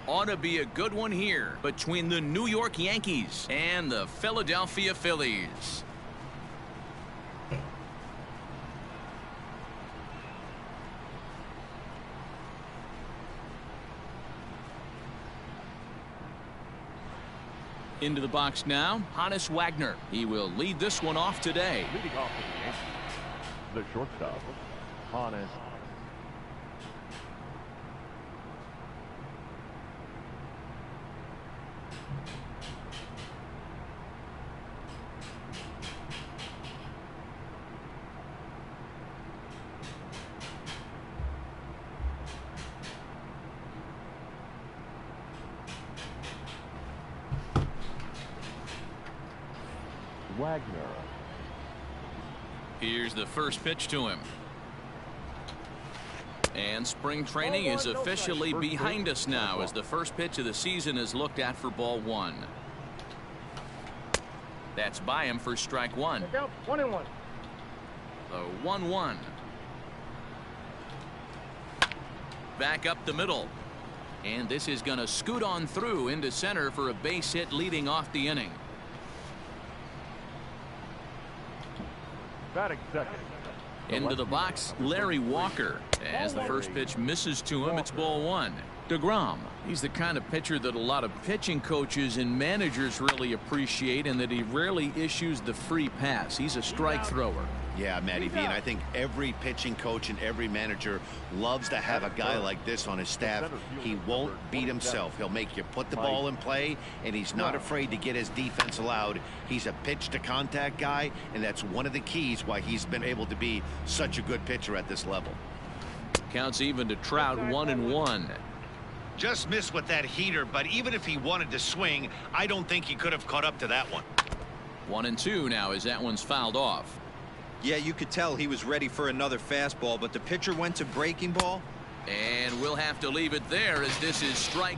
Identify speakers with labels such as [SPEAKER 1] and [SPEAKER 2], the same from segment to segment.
[SPEAKER 1] ought to be a good one here between the New York Yankees and the Philadelphia Phillies. Into the box now, Honus Wagner. He will lead this one off today.
[SPEAKER 2] Leading off the shortstop, Honus. Wagner.
[SPEAKER 1] Here's the first pitch to him. And spring training is officially behind us now as the first pitch of the season is looked at for ball one. That's by him for strike one.
[SPEAKER 3] 1-1.
[SPEAKER 1] The 1-1. Back up the middle. And this is going to scoot on through into center for a base hit leading off the inning.
[SPEAKER 2] Batting second.
[SPEAKER 1] Into the box, Larry Walker. As the first pitch misses to him, it's ball one. DeGrom. He's the kind of pitcher that a lot of pitching coaches and managers really appreciate, and that he rarely issues the free pass. He's a strike thrower.
[SPEAKER 4] Yeah, Matty V, and I think every pitching coach and every manager loves to have a guy like this on his staff. He won't beat himself. He'll make you put the ball in play, and he's not afraid to get his defense allowed. He's a pitch to contact guy, and that's one of the keys why he's been able to be such a good pitcher at this level.
[SPEAKER 1] Counts even to Trout, 1-1.
[SPEAKER 4] Just missed with that heater, but even if he wanted to swing, I don't think he could have caught up to that one.
[SPEAKER 1] 1-2 now as that one's fouled off.
[SPEAKER 5] Yeah, you could tell he was ready for another fastball, but the pitcher went to breaking ball.
[SPEAKER 1] And we'll have to leave it there as this is strike.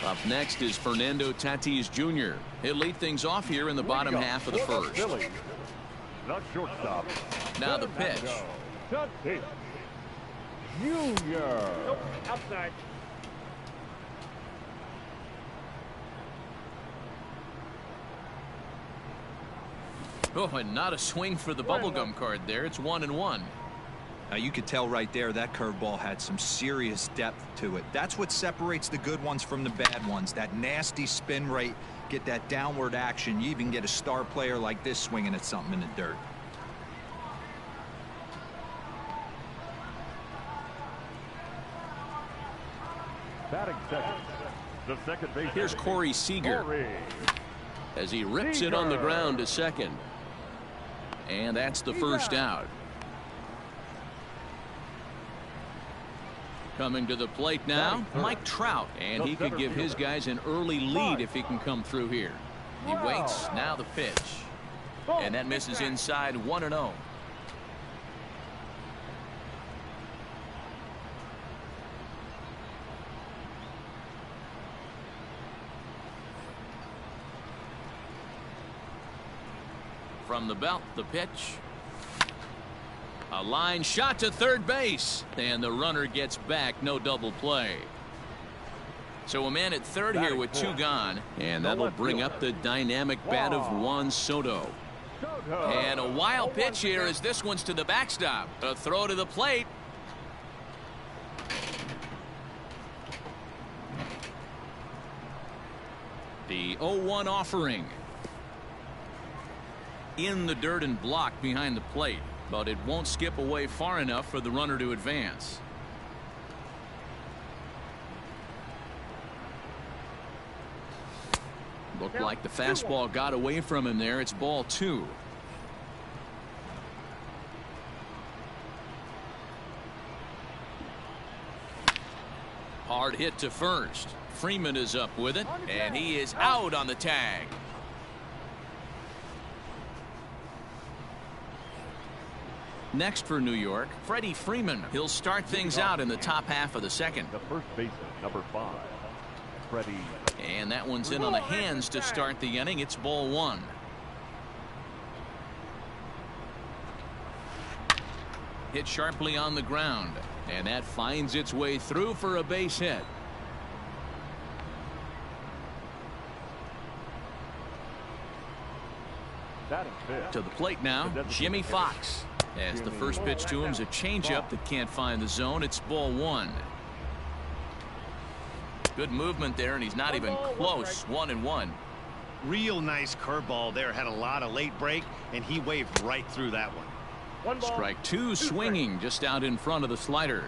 [SPEAKER 1] Up next is Fernando Tatis Jr. He'll lead things off here in the bottom half of the first.
[SPEAKER 2] The shortstop.
[SPEAKER 1] Now the pitch.
[SPEAKER 2] Tatis Jr.
[SPEAKER 3] Nope, outside.
[SPEAKER 1] Oh, and not a swing for the bubblegum card there. It's 1-1.
[SPEAKER 5] Now you could tell right there that curveball had some serious depth to it. That's what separates the good ones from the bad ones. That nasty spin rate, get that downward action. You even get a star player like this swinging at something in the dirt.
[SPEAKER 2] Batting second. The second base.
[SPEAKER 1] Here's Corey Seeger as he rips it on the ground to second. And that's the first out. Coming to the plate now, Mike Trout, and he could give his guys an early lead if he can come through here. He waits. Now the pitch, and that misses inside. 1-0. From the belt, the pitch. A line shot to third base, and the runner gets back. No double play. So a man at third here with two gone, and that'll bring up the dynamic bat of Juan Soto. And a wild pitch here as this one's to the backstop. A throw to the plate. The 0-1 offering. In the dirt and blocked behind the plate, but it won't skip away far enough for the runner to advance. Looked like the fastball got away from him there. It's ball two. Hard hit to first. Freeman is up with it, and he is out on the tag. Next for New York, Freddie Freeman. He'll start things out in the top half of the second.
[SPEAKER 2] The first baseman, number 5, Freddie.
[SPEAKER 1] And that one's in on the hands to start the inning. It's ball one. Hit sharply on the ground, and that finds its way through for a base hit. To the plate now, Jimmy Fox. As the first pitch to him is a changeup that can't find the zone. It's ball one. Good movement there, and he's not even close. 1-1.
[SPEAKER 4] Real nice curveball there. Had a lot of late break, and he waved right through that one.
[SPEAKER 1] Strike two, swinging just out in front of the slider.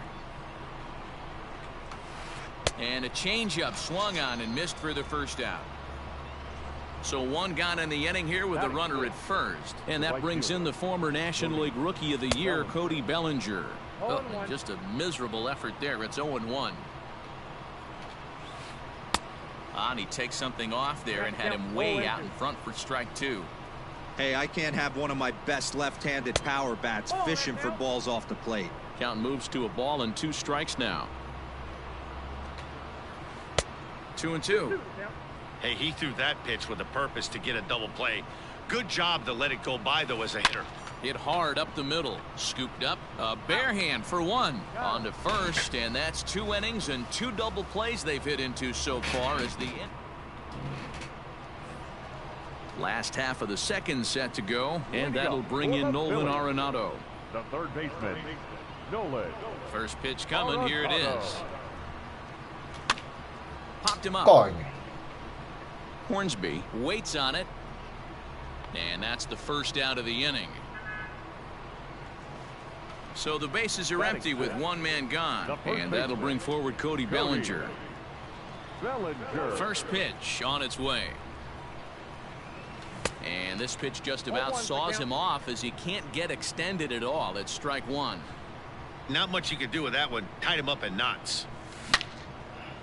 [SPEAKER 1] And a changeup swung on and missed for the first out. So one gone in the inning here with a runner at first. And that brings in the former National League Rookie of the Year, Cody Bellinger. Oh, just a miserable effort there. It's 0-1. And he takes something off there and had him way out in front for strike two.
[SPEAKER 5] Hey, I can't have one of my best left-handed power bats fishing for balls off the plate.
[SPEAKER 1] Count moves to a ball and 2 strikes now. 2-2.
[SPEAKER 4] Hey, he threw that pitch with a purpose to get a double play. Good job to let it go by, though, as a hitter.
[SPEAKER 1] Hit hard up the middle. Scooped up. A bare hand for one. On to first, and that's 2 innings and 2 double plays they've hit into so far as the last half of the second set to go, and that'll bring in Nolan Arenado.
[SPEAKER 2] The third baseman, Nolan.
[SPEAKER 1] First pitch coming. Here it is. Popped him up. Hornsby waits on it, and that's the first out of the inning. So the bases are empty with 1 man gone, and that'll bring forward Cody Bellinger. First pitch on its way. And this pitch just about saws him off as he can't get extended at all. It's strike one.
[SPEAKER 4] Not much you can do with that one. Tied him up in knots.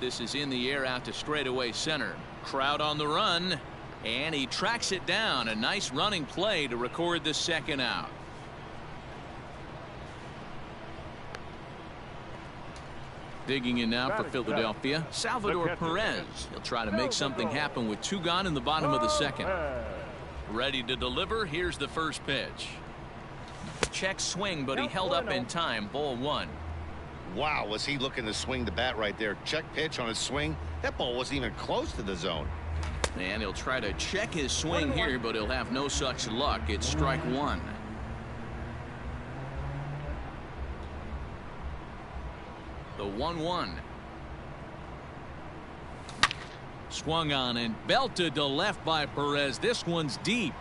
[SPEAKER 1] This is in the air out to straightaway center. Trout on the run, and he tracks it down. A nice running play to record the second out. Digging in now for Philadelphia, Salvador Perez. He'll try to make something happen with 2 gone in the bottom of the second. Ready to deliver. Here's the first pitch. Check swing, but he held up in time. Ball 1.
[SPEAKER 4] Wow, was he looking to swing the bat right there. Check pitch on his swing. That ball wasn't even close to the zone.
[SPEAKER 1] And he'll try to check his swing here, but he'll have no such luck. It's strike 1. The 1-1. Swung on and belted to left by Perez. This one's deep.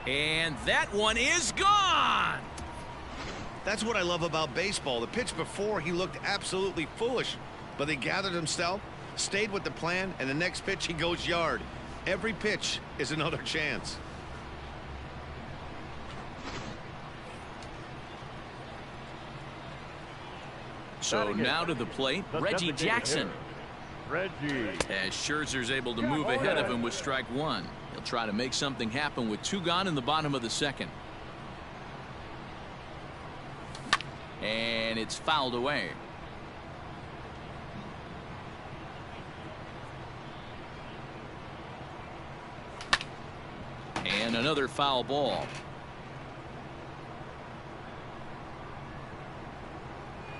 [SPEAKER 1] And that one is gone.
[SPEAKER 4] That's what I love about baseball. The pitch before, he looked absolutely foolish, but he gathered himself, stayed with the plan, and the next pitch he goes yard. Every pitch is another chance.
[SPEAKER 1] So now to the plate, Reggie Jackson.
[SPEAKER 2] Reggie.
[SPEAKER 1] As Scherzer's able to move ahead of him with strike 1. He'll try to make something happen with 2 gone in the bottom of the second. And it's fouled away. And another foul ball.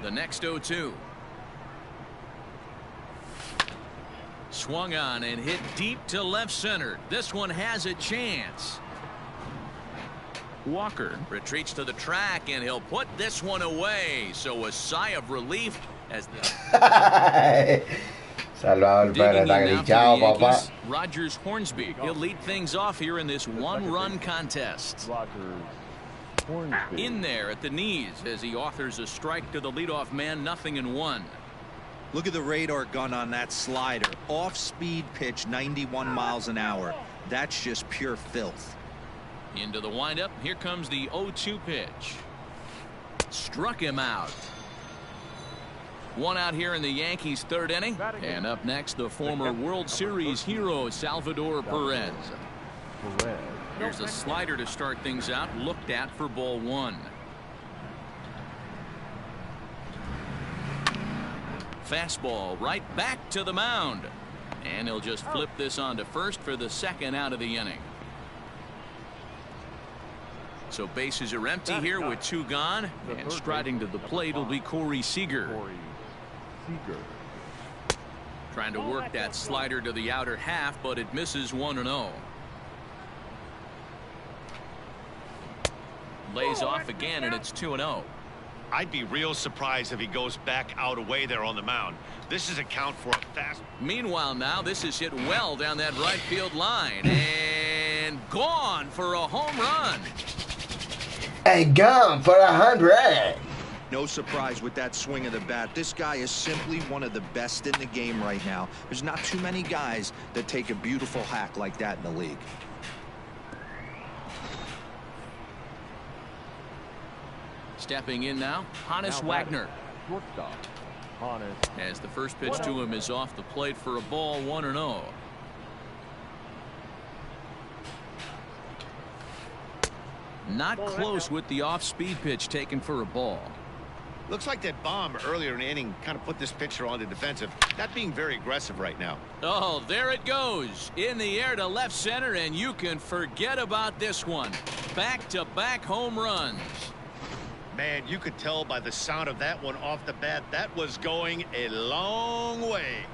[SPEAKER 1] The next 0-2. Swung on and hit deep to left center. This one has a chance. Walker retreats to the track, and he'll put this one away. So a sigh of relief as the
[SPEAKER 3] Salvador Perez, chao, papá.
[SPEAKER 1] Rogers Hornsby. He'll lead things off here in this 1-run contest.
[SPEAKER 2] Hornsby.
[SPEAKER 1] In there at the knees as he authors a strike to the leadoff man. 0-1.
[SPEAKER 5] Look at the radar gun on that slider. Off-speed pitch, 91 miles an hour. That's just pure filth.
[SPEAKER 1] Into the windup. Here comes the 0-2 pitch. Struck him out. 1 out here in the Yankees' 3rd inning. And up next, the former World Series hero, Salvador Perez. Here's a slider to start things out. Looked at for ball 1. Fastball right back to the mound. And he'll just flip this on to first for the 2nd out of the inning. So bases are empty here with 2 gone. And striding to the plate will be Corey Seeger. Trying to work that slider to the outer half, but it misses 1-0. Lays off again, and it's 2-0.
[SPEAKER 4] I'd be real surprised if he goes back out away there on the mound. This is a count for a fast.
[SPEAKER 1] Meanwhile, now this is hit well down that right field line and gone for a home run.
[SPEAKER 3] And gone for 100.
[SPEAKER 5] No surprise with that swing of the bat. This guy is simply one of the best in the game right now. There's not too many guys that take a beautiful hack like that in the league.
[SPEAKER 1] Stepping in now, Hannes Wagner.
[SPEAKER 2] Shortstop.
[SPEAKER 1] As the first pitch to him is off the plate for a ball, 1-0. Not close with the off-speed pitch taken for a ball.
[SPEAKER 4] Looks like that bomb earlier in the inning kind of put this pitcher on the defensive. Not being very aggressive right now.
[SPEAKER 1] Oh, there it goes. In the air to left center, and you can forget about this one. Back-to-back home runs.
[SPEAKER 4] Man, you could tell by the sound of that one off the bat that was going a long way.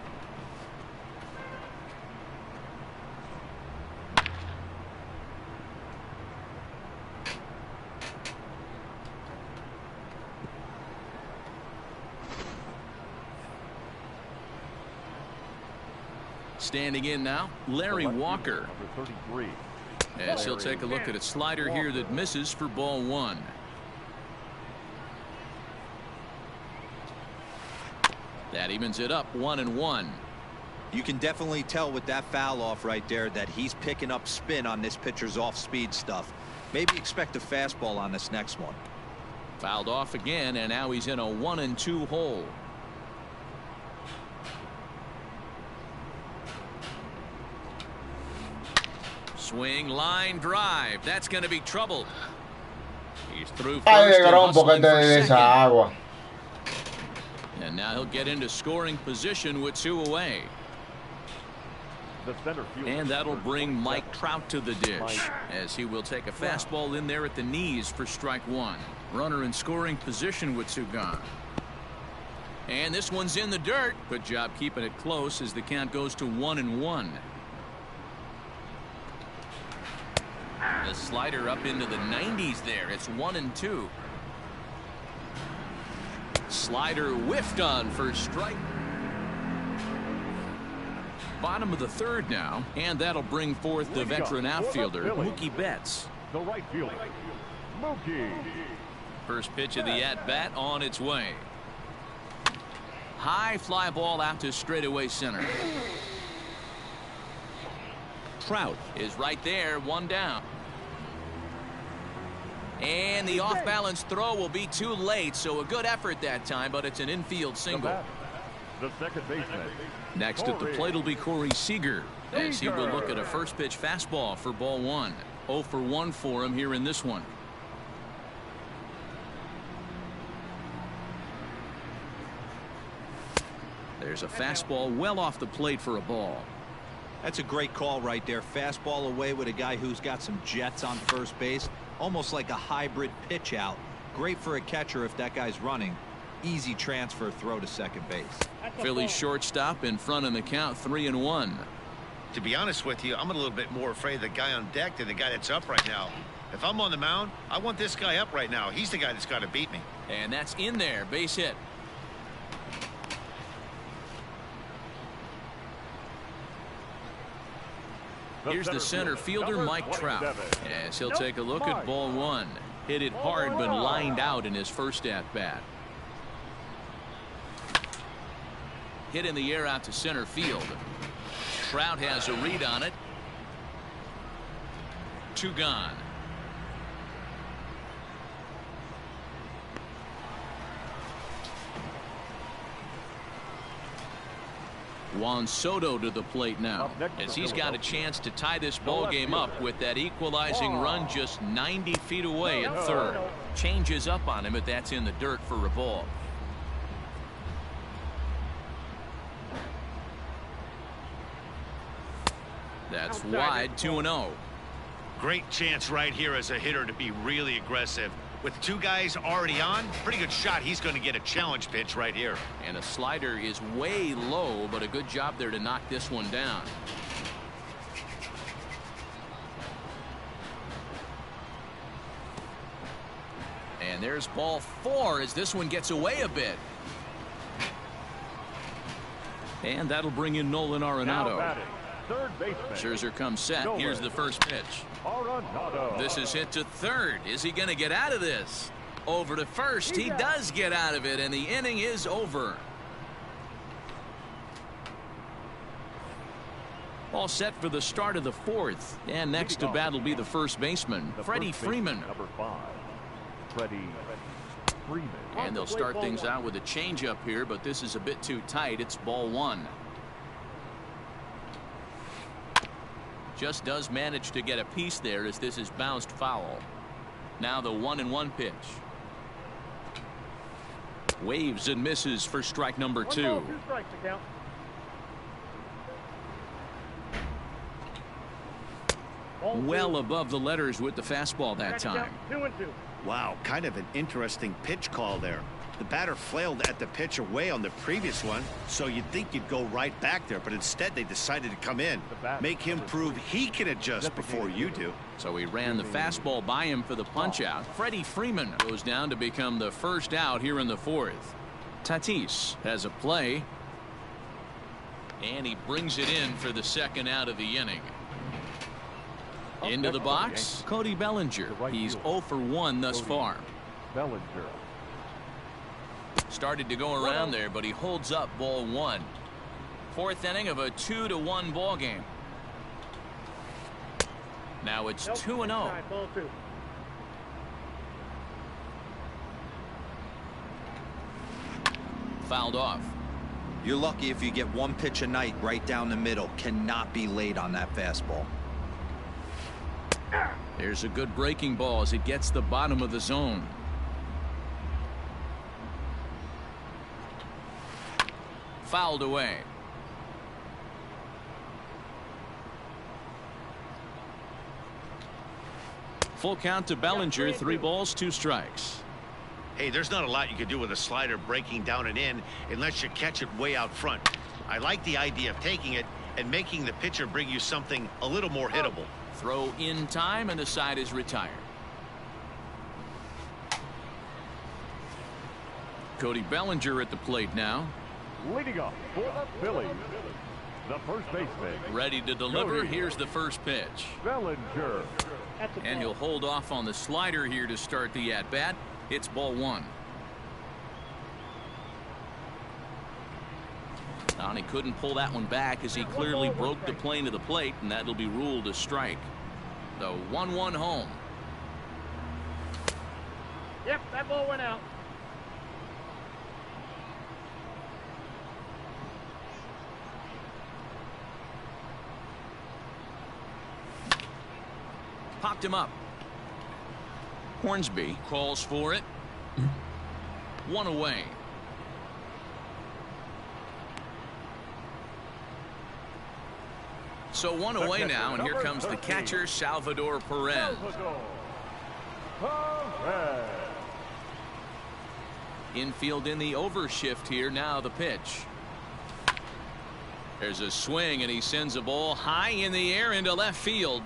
[SPEAKER 1] Standing in now, Larry Walker.
[SPEAKER 2] Number 33.
[SPEAKER 1] As he'll take a look at a slider here that misses for ball 1. That evens it up 1-1.
[SPEAKER 5] You can definitely tell with that foul off right there that he's picking up spin on this pitcher's off-speed stuff. Maybe expect a fastball on this next one.
[SPEAKER 1] Fouled off again, and now he's in a 1-2 hole. Swing, line drive. That's going to be trouble. He's through first and hustling for second. And now he'll get into scoring position with 2 away.
[SPEAKER 2] The center fielder.
[SPEAKER 1] And that'll bring Mike Trout to the dish, as he will take a fastball in there at the knees for strike 1. Runner in scoring position with 2 gone. And this one's in the dirt. Good job keeping it close as the count goes to 1-1. The slider up into the 90s there. It's 1-2. Slider whiffed on for strike. Bottom of the 3rd now, and that'll bring forth the veteran outfielder Mookie Betts.
[SPEAKER 2] The right fielder, Mookie.
[SPEAKER 1] First pitch of the at-bat on its way. High fly ball out to straightaway center. Trout is right there, 1 down. And the off-balance throw will be too late, so a good effort that time, but it's an infield single.
[SPEAKER 2] The second baseman.
[SPEAKER 1] Next at the plate will be Corey Seeger, as he will look at a first pitch fastball for ball 1. 0 for 1 for him here in this one. There's a fastball well off the plate for a ball.
[SPEAKER 5] That's a great call right there. Fastball away with a guy who's got some jets on first base. Almost like a hybrid pitch out. Great for a catcher if that guy's running. Easy transfer throw to second base.
[SPEAKER 1] Phillies shortstop in front in the count, 3-1.
[SPEAKER 4] To be honest with you, I'm a little bit more afraid of the guy on deck than the guy that's up right now. If I'm on the mound, I want this guy up right now. He's the guy that's got to beat me.
[SPEAKER 1] And that's in there, base hit. Here's the center fielder, Mike Trout, as he'll take a look at ball 1. Hit it hard, but lined out in his first at-bat. Hit in the air out to center field. Trout has a read on it. 2 gone. Juan Soto to the plate now, as he's got a chance to tie this ball game up with that equalizing run just 90 feet away at third. Changes up on him, but that's in the dirt for a ball. That's wide, 2-0.
[SPEAKER 4] Great chance right here as a hitter to be really aggressive. With 2 guys already on, pretty good shot. He's going to get a challenge pitch right here.
[SPEAKER 1] And the slider is way low, but a good job there to knock this one down. there's ball 4 as this one gets away a bit. And that'll bring in Nolan Arenado.
[SPEAKER 2] Third baseman.
[SPEAKER 1] Scherzer comes set.
[SPEAKER 2] Nolan
[SPEAKER 1] Here's the first pitch.
[SPEAKER 2] Arenado.
[SPEAKER 1] This is hit to third. Is he going to get out of this? Over to first. He does get out of it, and the inning is over. All set for the start of the 4th. And next to bat will be the first baseman, Freddie Freeman.
[SPEAKER 2] Number 5, Freddie Freeman.
[SPEAKER 1] And they'll start things out with a changeup here, but this is a bit too tight. It's ball 1. Just does manage to get a piece there as this is bounced foul. Now the 1-1 pitch. Waves and misses for strike number 2.
[SPEAKER 6] 2 strikes to count.
[SPEAKER 1] Well above the letters with the fastball that time.
[SPEAKER 6] 2-2.
[SPEAKER 4] Wow, kind of an interesting pitch call there. The batter flailed at the pitch away on the previous one, so you'd think you'd go right back there, but instead they decided to come in, make him prove he can adjust before you do.
[SPEAKER 1] So he ran the fastball by him for the punch out. Freddie Freeman goes down to become the first out here in the 4th. Tatis has a play, and he brings it in for the second out of the inning. Into the box, Cody Bellinger. He's 0 for 1 thus far.
[SPEAKER 2] Bellinger.
[SPEAKER 1] Started to go around there, but he holds up ball 1. 4th inning of a 2-1 ball game. Now it's 2-0.
[SPEAKER 6] Ball 2.
[SPEAKER 1] Fouled off.
[SPEAKER 5] You're lucky if you get one pitch a night right down the middle. Cannot be late on that fastball.
[SPEAKER 1] There's a good breaking ball as it gets the bottom of the zone. Fouled away. Full count to Bellinger. 3 balls, 2 strikes.
[SPEAKER 4] Hey, there's not a lot you can do with a slider breaking down and in unless you catch it way out front. I like the idea of taking it and making the pitcher bring you something a little more hittable.
[SPEAKER 1] Throw in time, and the side is retired. Cody Bellinger at the plate now.
[SPEAKER 2] Leading up for the Phillies, the first baseman.
[SPEAKER 1] Ready to deliver.
[SPEAKER 2] Cody.
[SPEAKER 1] Here's the first pitch.
[SPEAKER 2] Bellinger.
[SPEAKER 1] And he'll hold off on the slider here to start the at-bat. It's ball 1. And he couldn't pull that one back as he clearly broke the plane of the plate, and that'll be ruled a strike. The 1-1 home.
[SPEAKER 6] Yep, that ball went out.
[SPEAKER 1] Popped him up. Hornsby calls for it. 1 away. So 1 away now, and here comes the catcher, Salvador Perez. Infield in the overshift here. Now the pitch. There's a swing, and he sends a ball high in the air into left field.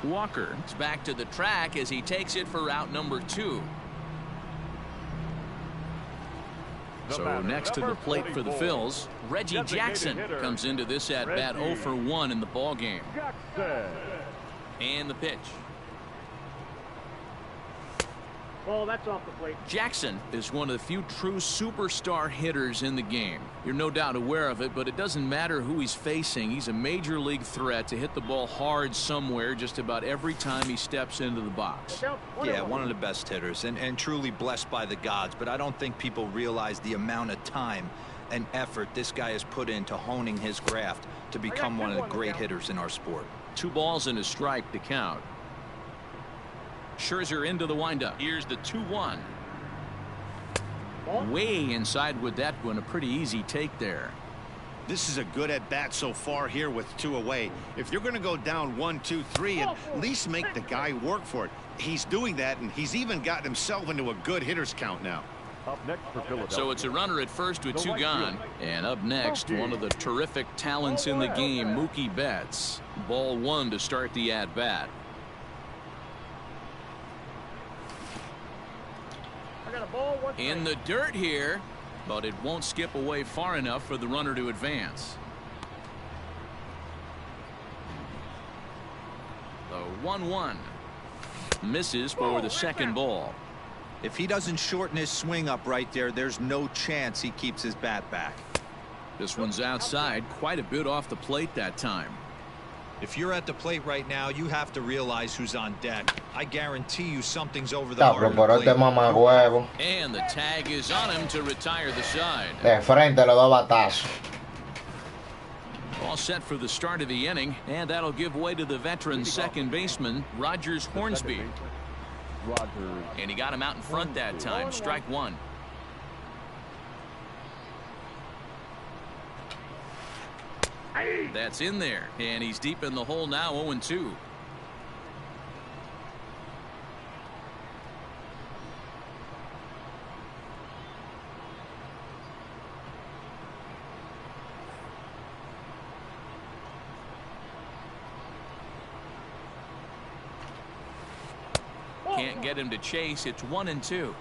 [SPEAKER 1] Walker is back to the track as he takes it for out number 2. So next to the plate for the Phils, Reggie Jackson comes into this at bat 0 for 1 in the ball game. And the pitch.
[SPEAKER 6] Ball, that's off the plate.
[SPEAKER 1] Jackson is one of the few true superstar hitters in the game. You're no doubt aware of it, but it doesn't matter who he's facing. He's a major league threat to hit the ball hard somewhere just about every time he steps into the box.
[SPEAKER 5] Yeah, one of the best hitters and truly blessed by the gods, but I don't think people realize the amount of time and effort this guy has put into honing his craft to become one of the great hitters in our sport.
[SPEAKER 1] 2 balls and a strike to count. Scherzer into the windup. Here's the 2-1. Way inside with that one. A pretty easy take there.
[SPEAKER 4] This is a good at bat so far here with 2 away. If you're going to go down 1, 2, 3 and at least make the guy work for it. He's doing that, and he's even gotten himself into a good hitter's count now.
[SPEAKER 2] Up next for Philadelphia.
[SPEAKER 1] So it's a runner at first with 2 gone. And up next, one of the terrific talents in the game, Mookie Betts. Ball 1 to start the at bat.
[SPEAKER 6] ball was
[SPEAKER 1] In the dirt here, but it won't skip away far enough for the runner to advance. The 1-1 misses for the second ball.
[SPEAKER 5] If he doesn't shorten his swing up right there, there's no chance he keeps his bat back.
[SPEAKER 1] This one's outside, quite a bit off the plate that time.
[SPEAKER 5] If you're at the plate right now, you have to realize who's on deck. I guarantee you something's over the
[SPEAKER 3] Está,
[SPEAKER 5] heart
[SPEAKER 3] pero
[SPEAKER 5] of the
[SPEAKER 3] por este
[SPEAKER 5] plate.
[SPEAKER 3] mamagüevo.
[SPEAKER 1] And the tag is on him to retire the side.
[SPEAKER 3] De frente los dos batazos.
[SPEAKER 1] All set for the start of the inning, and that'll give way to the veteran second baseman, Rogers Hornsby. And he got him out in front that time. Strike one. That's in there, and he's deep in the hole now, 0-2. Can't get him to chase. It's 1-2.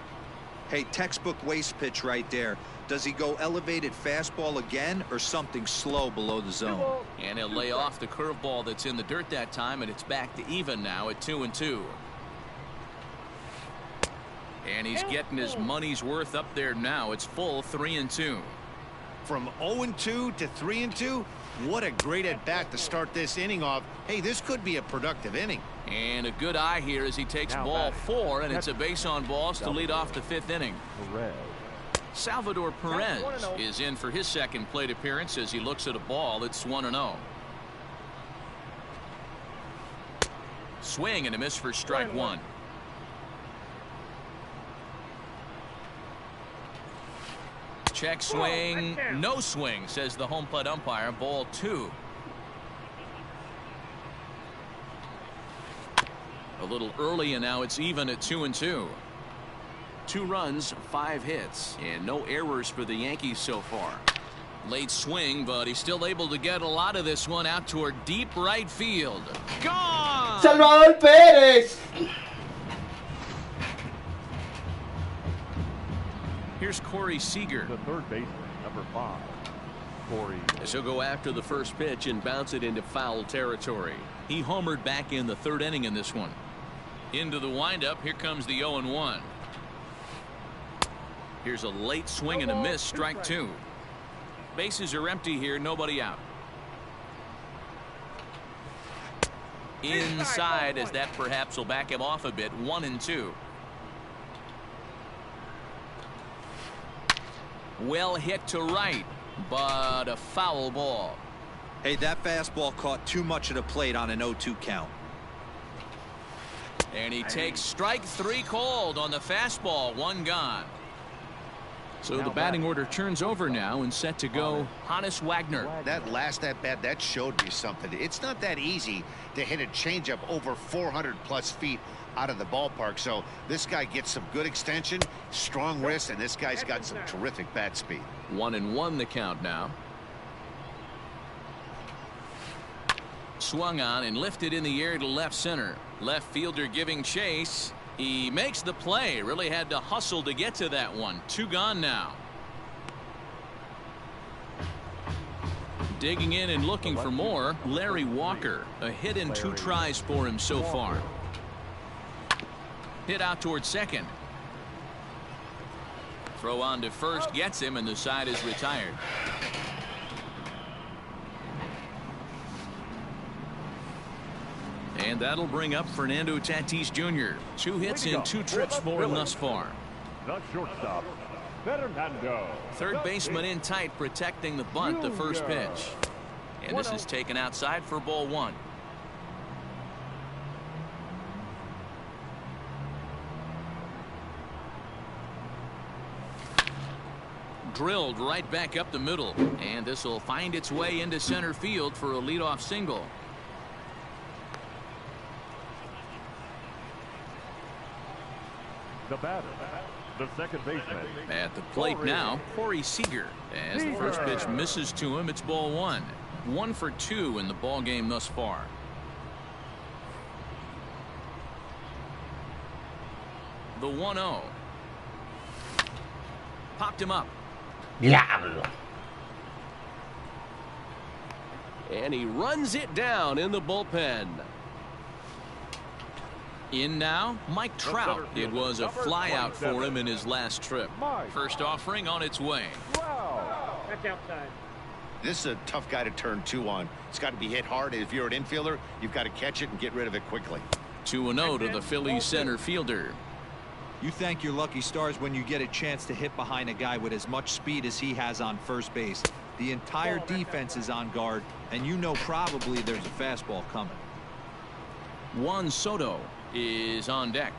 [SPEAKER 5] Hey, textbook waste pitch right there. Does he go elevated fastball again or something slow below the zone?
[SPEAKER 1] And he'll lay off the curveball that's in the dirt that time, and it's back to even now at 2-2. And he's getting his money's worth up there now. It's full 3-2.
[SPEAKER 4] From 0-2 to 3-2, what a great at bat to start this inning off. Hey, this could be a productive inning.
[SPEAKER 1] And a good eye here as he takes ball 4, and it's a base on balls to lead off the 5th inning. Salvador Perez is in for his second plate appearance as he looks at a ball that's 1-0. Swing and a miss for strike one. Check swing, no swing, says the home plate umpire. Ball 2. A little early, and now it's even at 2-2. 2 runs, 5 hits, and no errors for the Yankees so far. Late swing, but he's still able to get a lot of this one out toward deep right field. Gone!
[SPEAKER 3] Salvador Perez.
[SPEAKER 1] Here's Corey Seeger.
[SPEAKER 2] The third baseman, number 5, Corey.
[SPEAKER 1] As he'll go after the first pitch and bounce it into foul territory. He homered back in the 3rd inning in this one. Into the windup. Here comes the 0-1. Here's a late swing and a miss. Strike 2. Bases are empty here. Nobody out. Inside, as that perhaps will back him off a bit. 1-2. Well hit to right, but a foul ball.
[SPEAKER 5] Hey, that fastball caught too much of the plate on an 0-2 count.
[SPEAKER 1] And he takes strike 3 called on the fastball. 1 gone. So the batting order turns over now and set to go Hannes Wagner.
[SPEAKER 4] That last at bat, that showed me something. It's not that easy to hit a changeup over 400+ feet out of the ballpark. So this guy gets some good extension, strong wrist, and this guy's got some terrific bat speed.
[SPEAKER 1] 1-1 the count now. Swung on and lifted in the air to left center. Left fielder giving chase. He makes the play. Really had to hustle to get to that one. 2 gone now. Digging in and looking for more, Larry Walker. A hit in 2 tries for him so far. Hit out towards second. Throw on to first gets him, and the side is retired. And that'll bring up Fernando Tatis Jr. 2 hits and 2 trips for him thus far.
[SPEAKER 2] The shortstop, Fernando.
[SPEAKER 1] Third baseman in tight, protecting the bunt, the first pitch. And this is taken outside for ball 1. Drilled right back up the middle, and this will find its way into center field for a leadoff single.
[SPEAKER 2] The batter, the second baseman.
[SPEAKER 1] At the plate now, Corey Seeger. As the first pitch misses to him, it's ball 1. 1 for 2 in the ball game thus far. The 1-0. Popped him up.
[SPEAKER 3] Diablo.
[SPEAKER 7] And he runs it down in the bullpen.
[SPEAKER 1] In now, Mike Trout. It was a flyout for him in his last trip. First offering on its way.
[SPEAKER 6] That's outside.
[SPEAKER 4] This is a tough guy to turn 2 on. It's got to be hit hard. If you're an infielder, you've got to catch it and get rid of it quickly.
[SPEAKER 1] 2-0 to the Phillies center fielder.
[SPEAKER 5] You thank your lucky stars when you get a chance to hit behind a guy with as much speed as he has on first base. The entire defense is on guard, and you know probably there's a fastball coming.
[SPEAKER 1] Juan Soto is on deck.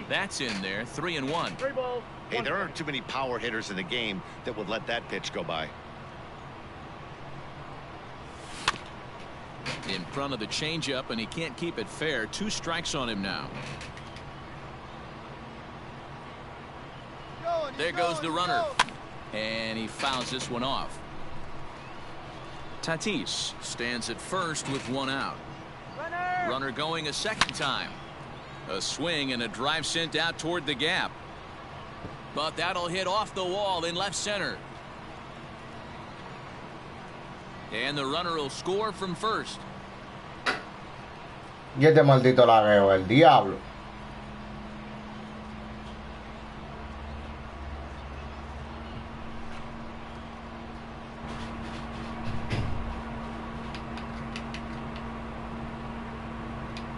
[SPEAKER 1] That's in there. 3-1.
[SPEAKER 6] 3 balls.
[SPEAKER 4] Hey, there aren't too many power hitters in the game that would let that pitch go by.
[SPEAKER 1] In front of the changeup, and he can't keep it fair. 2 strikes on him now. There goes the runner. And he fouls this one off. Tatis stands at first with 1 out. Runner going a second time. A swing and a drive sent out toward the gap. But that'll hit off the wall in left center. And the runner will score from first.
[SPEAKER 3] Y este maldito lagueo, el diablo.